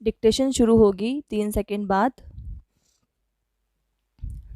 Dictation शुरू होगी 3 second बाद।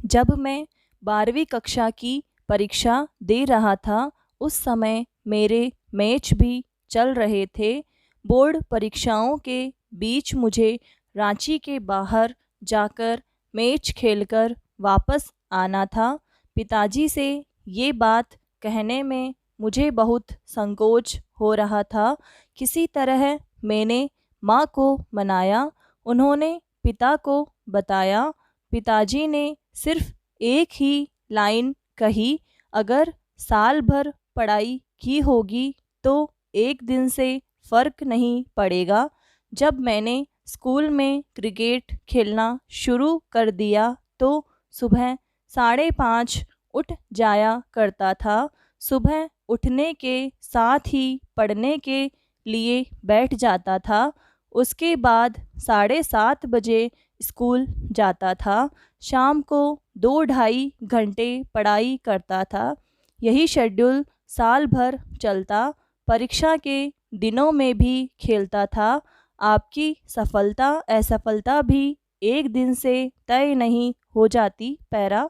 जब मैं 12वीं कक्षा की परीक्षा दे रहा था उस समय मेरे मैच भी चल रहे थे। बोर्ड परीक्षाओं के बीच मुझे रांची के बाहर जाकर मैच खेलकर वापस आना था। पिताजी से ये बात कहने में मुझे बहुत संकोच हो रहा था। किसी तरह मैंने माँ को मनाया। उन्होंने पिता को बताया। पिताजी ने सिर्फ एक ही लाइन कही, अगर साल भर पढ़ाई की होगी तो एक दिन से फ़र्क नहीं पड़ेगा। जब मैंने स्कूल में क्रिकेट खेलना शुरू कर दिया तो सुबह 5:30 उठ जाया करता था। सुबह उठने के साथ ही पढ़ने के लिए बैठ जाता था। उसके बाद 7:30 बजे स्कूल जाता था। शाम को 2-2.5 घंटे पढ़ाई करता था। यही शेड्यूल साल भर चलता। परीक्षा के दिनों में भी खेलता था। आपकी सफलता असफलता भी एक दिन से तय नहीं हो जाती। पैरा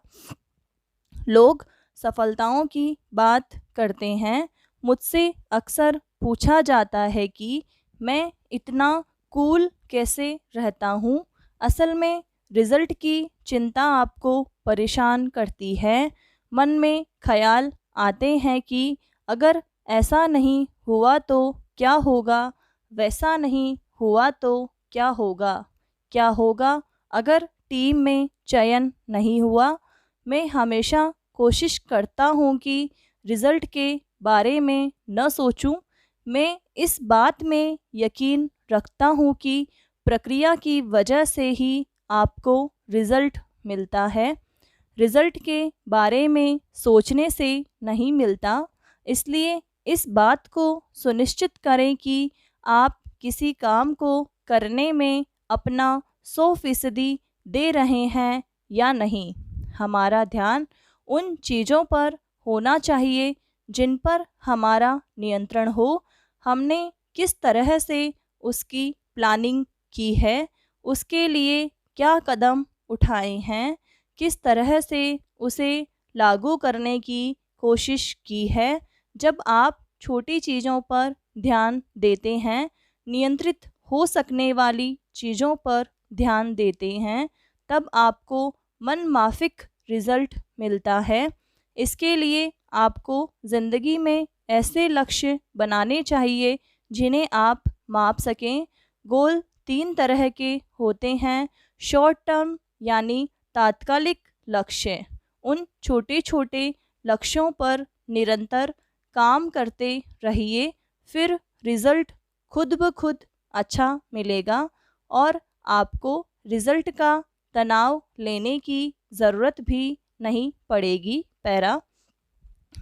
लोग सफलताओं की बात करते हैं। मुझसे अक्सर पूछा जाता है कि मैं इतना कूल कैसे रहता हूँ। असल में रिज़ल्ट की चिंता आपको परेशान करती है। मन में ख्याल आते हैं कि अगर ऐसा नहीं हुआ तो क्या होगा, वैसा नहीं हुआ तो क्या होगा अगर टीम में चयन नहीं हुआ। मैं हमेशा कोशिश करता हूँ कि रिज़ल्ट के बारे में न सोचूं। मैं इस बात में यकीन रखता हूँ कि प्रक्रिया की वजह से ही आपको रिज़ल्ट मिलता है, रिज़ल्ट के बारे में सोचने से नहीं मिलता। इसलिए इस बात को सुनिश्चित करें कि आप किसी काम को करने में अपना 100% दे रहे हैं या नहीं। हमारा ध्यान उन चीज़ों पर होना चाहिए जिन पर हमारा नियंत्रण हो। हमने किस तरह से उसकी प्लानिंग की है, उसके लिए क्या कदम उठाए हैं, किस तरह से उसे लागू करने की कोशिश की है। जब आप छोटी चीज़ों पर ध्यान देते हैं, नियंत्रित हो सकने वाली चीज़ों पर ध्यान देते हैं, तब आपको मनमाफिक रिज़ल्ट मिलता है। इसके लिए आपको ज़िंदगी में ऐसे लक्ष्य बनाने चाहिए जिन्हें आप माप सकें। गोल 3 तरह के होते हैं। शॉर्ट टर्म यानी तात्कालिक लक्ष्य। उन छोटे छोटे लक्ष्यों पर निरंतर काम करते रहिए, फिर रिज़ल्ट खुद ब खुद अच्छा मिलेगा और आपको रिज़ल्ट का तनाव लेने की ज़रूरत भी नहीं पड़ेगी। पैरा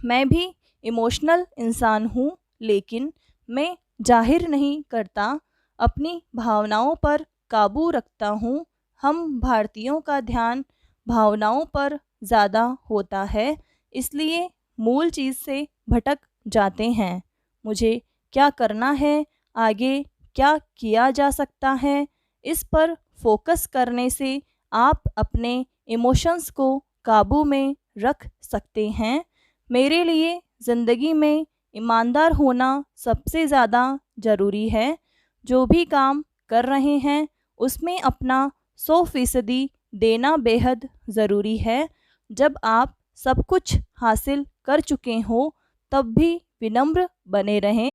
मैं भी इमोशनल इंसान हूँ, लेकिन मैं जाहिर नहीं करता। अपनी भावनाओं पर काबू रखता हूँ। हम भारतीयों का ध्यान भावनाओं पर ज़्यादा होता है, इसलिए मूल चीज़ से भटक जाते हैं। मुझे क्या करना है, आगे क्या किया जा सकता है, इस पर फोकस करने से आप अपने इमोशंस को काबू में रख सकते हैं। मेरे लिए ज़िंदगी में ईमानदार होना सबसे ज़्यादा ज़रूरी है। जो भी काम कर रहे हैं उसमें अपना 100% देना बेहद ज़रूरी है। जब आप सब कुछ हासिल कर चुके हों तब भी विनम्र बने रहें।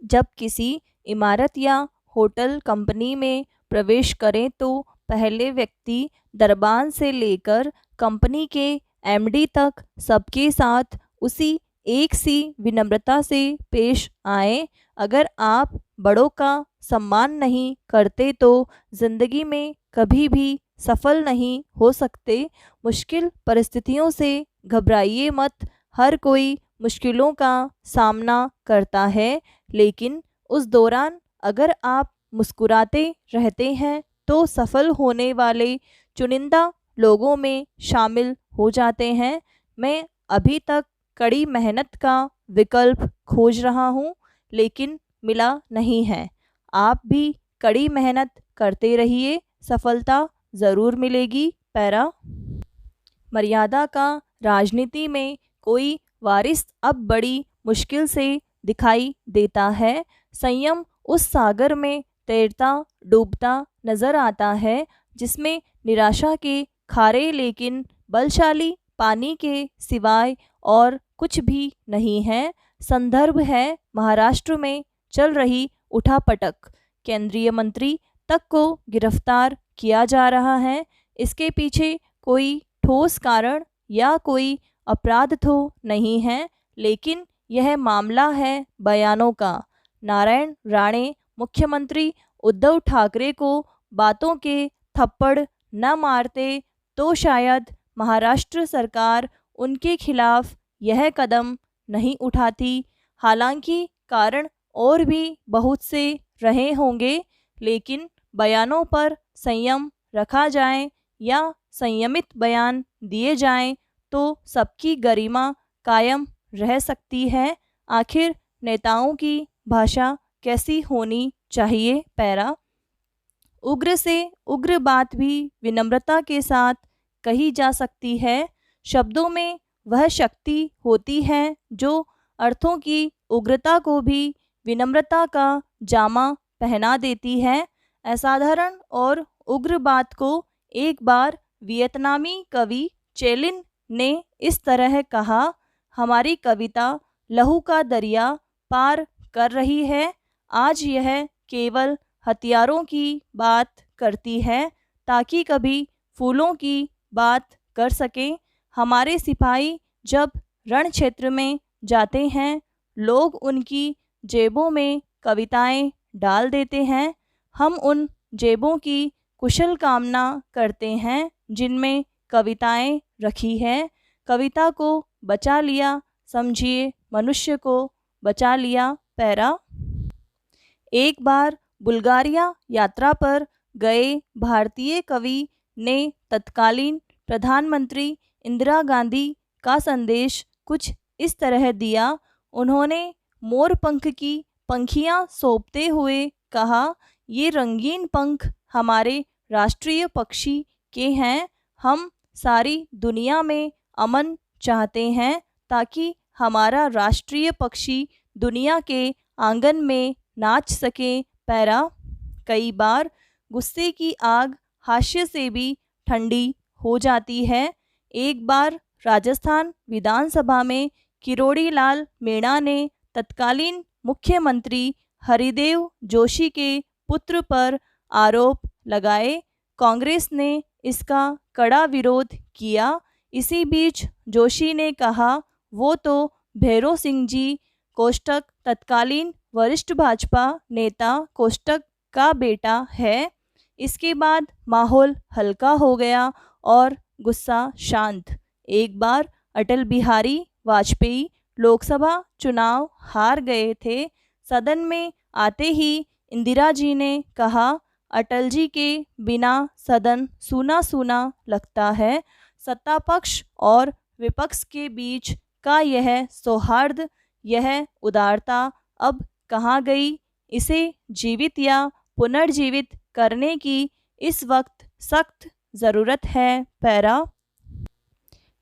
जब किसी इमारत या होटल कंपनी में प्रवेश करें तो पहले व्यक्ति दरबान से लेकर कंपनी के एमडी तक सबके साथ उसी एक सी विनम्रता से पेश आए। अगर आप बड़ों का सम्मान नहीं करते तो ज़िंदगी में कभी भी सफल नहीं हो सकते। मुश्किल परिस्थितियों से घबराइए मत। हर कोई मुश्किलों का सामना करता है, लेकिन उस दौरान अगर आप मुस्कुराते रहते हैं तो सफल होने वाले चुनिंदा लोगों में शामिल हो जाते हैं। मैं अभी तक कड़ी मेहनत का विकल्प खोज रहा हूँ, लेकिन मिला नहीं है। आप भी कड़ी मेहनत करते रहिए, सफलता ज़रूर मिलेगी। पैरा। मर्यादा का राजनीति में कोई वारिस अब बड़ी मुश्किल से दिखाई देता है। संयम उस सागर में तैरता डूबता नजर आता है जिसमें निराशा के खारे लेकिन बलशाली पानी के सिवाय और कुछ भी नहीं है। संदर्भ है महाराष्ट्र में चल रही उठापटक। केंद्रीय मंत्री तक को गिरफ्तार किया जा रहा है। इसके पीछे कोई ठोस कारण या कोई अपराध तो नहीं है, लेकिन यह मामला है बयानों का। नारायण राणे मुख्यमंत्री उद्धव ठाकरे को बातों के थप्पड़ न मारते तो शायद महाराष्ट्र सरकार उनके खिलाफ यह कदम नहीं उठाती। हालांकि कारण और भी बहुत से रहे होंगे, लेकिन बयानों पर संयम रखा जाए या संयमित बयान दिए जाएं तो सबकी गरिमा कायम रह सकती है। आखिर नेताओं की भाषा कैसी होनी चाहिए? पैरा। उग्र से उग्र बात भी विनम्रता के साथ कही जा सकती है। शब्दों में वह शक्ति होती है जो अर्थों की उग्रता को भी विनम्रता का जामा पहना देती है। असाधारण और उग्र बात को एक बार वियतनामी कवि चेलिन ने इस तरह कहा, हमारी कविता लहू का दरिया पार कर रही है। आज यह केवल हथियारों की बात करती है ताकि कभी फूलों की बात कर सकें। हमारे सिपाही जब रण क्षेत्र में जाते हैं, लोग उनकी जेबों में कविताएं डाल देते हैं। हम उन जेबों की कुशल कामना करते हैं जिनमें कविताएं रखी हैं। कविता को बचा लिया, समझिए मनुष्य को बचा लिया। पैरा। एक बार बुल्गारिया यात्रा पर गए भारतीय कवि ने तत्कालीन प्रधानमंत्री इंदिरा गांधी का संदेश कुछ इस तरह दिया। उन्होंने मोर पंख की पंखियां सौंपते हुए कहा, ये रंगीन पंख हमारे राष्ट्रीय पक्षी के हैं। हम सारी दुनिया में अमन चाहते हैं ताकि हमारा राष्ट्रीय पक्षी दुनिया के आंगन में नाच सके। पैरा। कई बार गुस्से की आग हास्य से भी ठंडी हो जाती है। एक बार राजस्थान विधानसभा में किरोड़ी लाल मीणा ने तत्कालीन मुख्यमंत्री हरिदेव जोशी के पुत्र पर आरोप लगाए। कांग्रेस ने इसका कड़ा विरोध किया। इसी बीच जोशी ने कहा, वो तो भैरों सिंह जी कोष्टक तत्कालीन वरिष्ठ भाजपा नेता कोष्टक का बेटा है। इसके बाद माहौल हल्का हो गया और गुस्सा शांत। एक बार अटल बिहारी वाजपेयी लोकसभा चुनाव हार गए थे। सदन में आते ही इंदिरा जी ने कहा, अटल जी के बिना सदन सूना सूना लगता है। सत्ता पक्ष और विपक्ष के बीच का यह सौहार्द, यह उदारता अब कहाँ गई? इसे जीवित या पुनर्जीवित करने की इस वक्त सख्त ज़रूरत है। पैरा।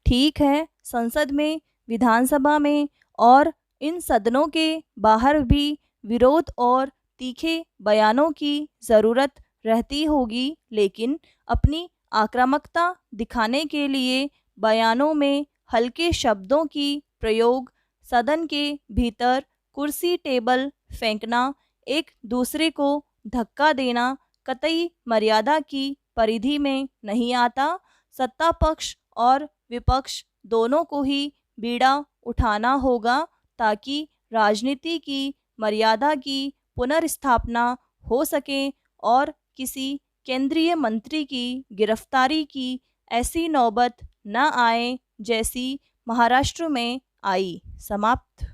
ठीक है, संसद में, विधानसभा में और इन सदनों के बाहर भी विरोध और तीखे बयानों की ज़रूरत रहती होगी, लेकिन अपनी आक्रामकता दिखाने के लिए बयानों में हल्के शब्दों की प्रयोग, सदन के भीतर कुर्सी टेबल फेंकना, एक दूसरे को धक्का देना कतई मर्यादा की परिधि में नहीं आता। सत्ता पक्ष और विपक्ष दोनों को ही बीड़ा उठाना होगा ताकि राजनीति की मर्यादा की पुनर्स्थापना हो सके और किसी केंद्रीय मंत्री की गिरफ्तारी की ऐसी नौबत न आए जैसी महाराष्ट्र में आई। समाप्त।